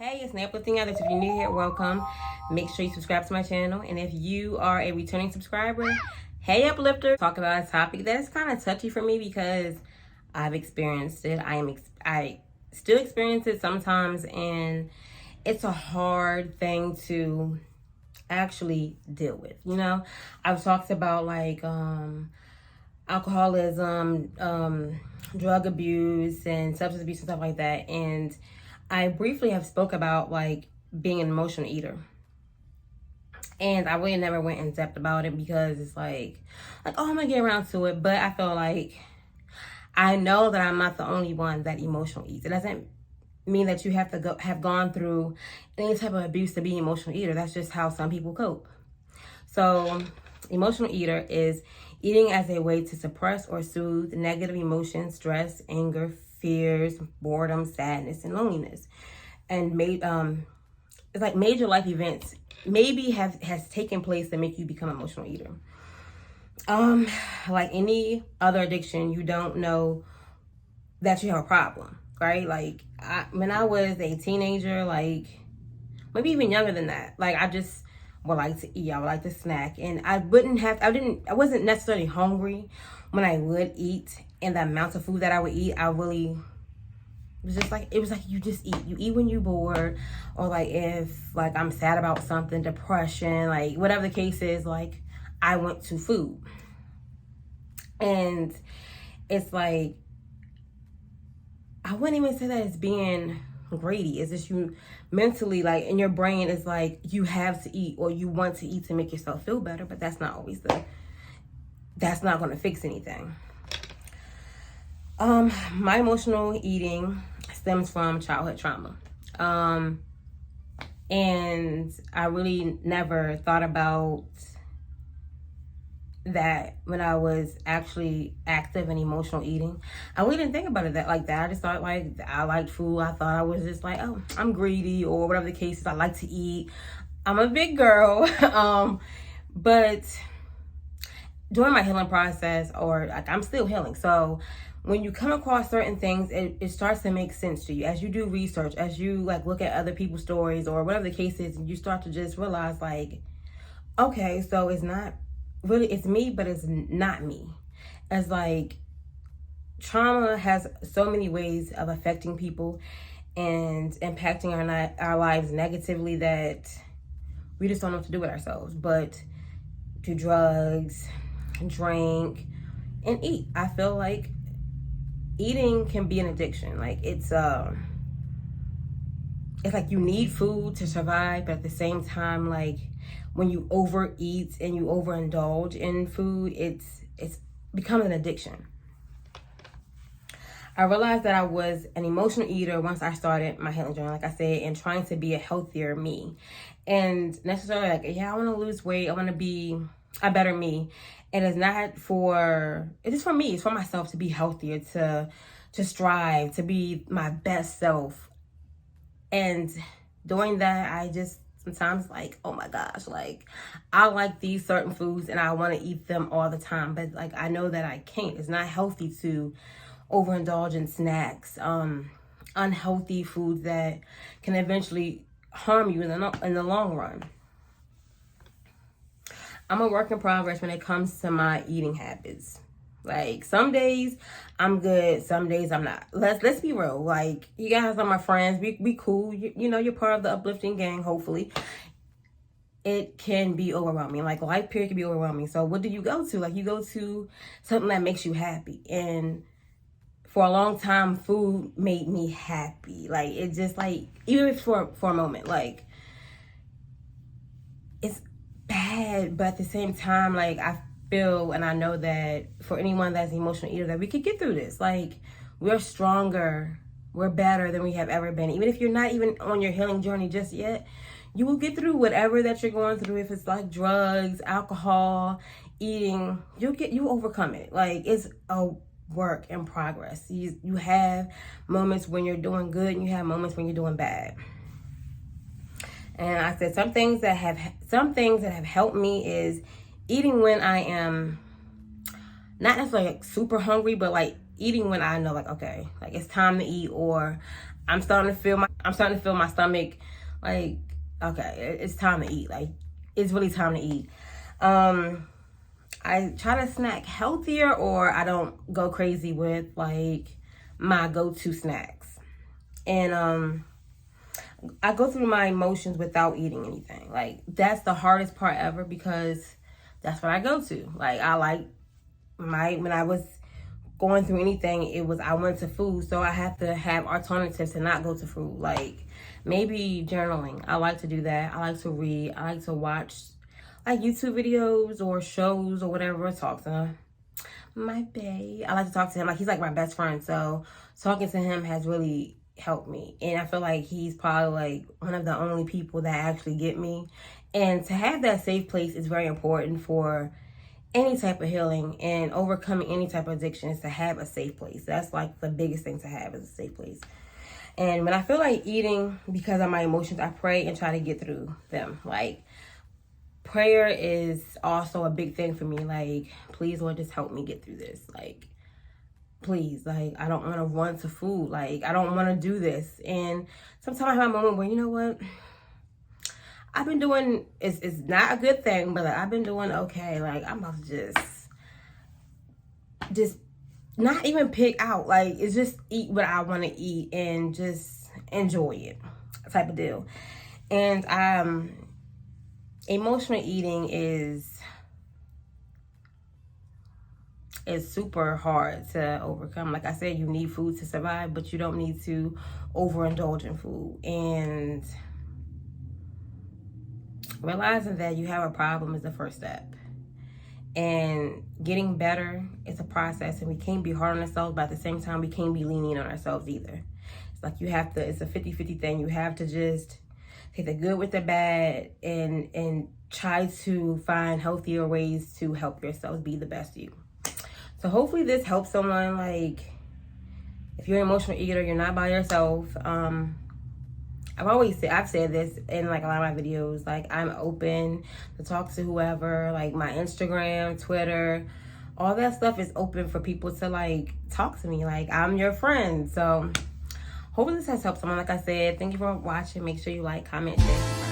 Hey, it's Uplifting Others. If you're new here, welcome. Make sure you subscribe to my channel. And if you are a returning subscriber, hey Uplifters. Talk about a topic that's kind of touchy for me because I've experienced it. I still experience it sometimes, and it's a hard thing to actually deal with. You know, I've talked about like alcoholism, drug abuse, and substance abuse and stuff like that. And I briefly have spoke about like being an emotional eater. And I really never went in depth about it because it's like, oh, I'm gonna get around to it. But I feel like I know that I'm not the only one that emotional eats. It doesn't mean that you have to have gone through any type of abuse to be an emotional eater. That's just how some people cope. So, emotional eater is eating as a way to suppress or soothe negative emotions, stress, anger, fears, boredom, sadness, and loneliness. And it's like major life events maybe has taken place that make you become an emotional eater. Like any other addiction, you don't know that you have a problem, right? Like when I was a teenager, like maybe even younger than that, like I just would like to eat. I would like to snack, and I wasn't necessarily hungry when I would eat, and the amount of food that I would eat, it was like you just eat. You eat when you're bored, or like if like I'm sad about something, depression, like whatever the case is, like I went to food. And it's like I wouldn't even say that it's being greedy. It's just you mentally, like in your brain, is like you have to eat or you want to eat to make yourself feel better, but that's not going to fix anything. My emotional eating stems from childhood trauma. And I really never thought about that when I was actually active in emotional eating. I really didn't think about it like that. I just thought like I liked food. I thought I was just like, oh, I'm greedy or whatever the case is. I like to eat. I'm a big girl. But during my healing process, or like I'm still healing. So when you come across certain things, it starts to make sense to you as you do research, as you like look at other people's stories or whatever the case is, and you start to just realize like, okay, so it's not really, it's me, but it's not me. As like trauma has so many ways of affecting people and impacting our lives negatively that we just don't know what to do with ourselves, but do drugs, drink, and eat. I feel like eating can be an addiction. Like it's like you need food to survive, but at the same time, like when you overeat and you overindulge in food, it's becomes an addiction. I realized that I was an emotional eater once I started my healing journey, like I said, and trying to be a healthier me. And necessarily like, yeah, I want to lose weight. I want to be a better me. It is for me. It's for myself to be healthier, to strive, to be my best self. And doing that, I just sometimes like, oh my gosh, like I like these certain foods and I want to eat them all the time. But like, I know that I can't. It's not healthy to overindulge in snacks, unhealthy foods that can eventually harm you in the long run. I'm a work in progress when it comes to my eating habits. Like some days I'm good, some days I'm not. Let's be real. Like you guys are my friends. We cool. You know you're part of the uplifting gang. Hopefully, it can be overwhelming. Like life period can be overwhelming. So what do you go to? Like you go to something that makes you happy. And for a long time, food made me happy. Like it just like even if for a moment, like it's bad, but at the same time, like I feel and I know that for anyone that's an emotional eater, that we could get through this. Like we're stronger, we're better than we have ever been. Even if you're not even on your healing journey just yet, you will get through whatever that you're going through. If it's like drugs, alcohol, eating, you overcome it. Like it's a work in progress. You have moments when you're doing good and you have moments when you're doing bad. And I said some things that have helped me is eating when I am not necessarily like super hungry, but like eating when I know like, okay, like it's time to eat, or I'm starting to feel my stomach like, okay, it's time to eat. Like, it's really time to eat. I try to snack healthier, or I don't go crazy with like my go-to snacks. And I go through my emotions without eating anything. Like, that's the hardest part ever, because that's what I go to. Like, when I was going through anything, I went to food. So I have to have alternatives to not go to food. Like, maybe journaling. I like to do that. I like to read. I like to watch like YouTube videos or shows or whatever. Talk to my bae. I like to talk to him. Like, he's like my best friend. So talking to him has really helped me. And I feel like he's probably like one of the only people that actually get me. And to have that safe place is very important for any type of healing and overcoming any type of addiction, is to have a safe place. That's like the biggest thing to have, is a safe place. And when I feel like eating because of my emotions, I pray and try to get through them. Like, prayer is also a big thing for me. Like, please, Lord, just help me get through this. Like, please, like, I don't want to run to food. Like, I don't want to do this. And sometimes I have a moment where, you know what? I've been doing, it's not a good thing, but like, I've been doing okay. Like, I'm about to just not even pick out. Like, it's just eat what I want to eat and just enjoy it type of deal. And emotional eating is super hard to overcome. Like I said, you need food to survive, but you don't need to overindulge in food. And realizing that you have a problem is the first step. And getting better is a process, and we can't be hard on ourselves, but at the same time, we can't be lenient on ourselves either. It's like it's a 50-50 thing. You have to just take the good with the bad and try to find healthier ways to help yourself be the best you. So hopefully this helps someone. Like, if you're an emotional eater, you're not by yourself. I've said this in like a lot of my videos, like, I'm open to talk to whoever. Like, my Instagram, Twitter, all that stuff is open for people to like talk to me. Like, I'm your friend. So hopefully this has helped someone. Like I said, thank you for watching. Make sure you like, comment, share.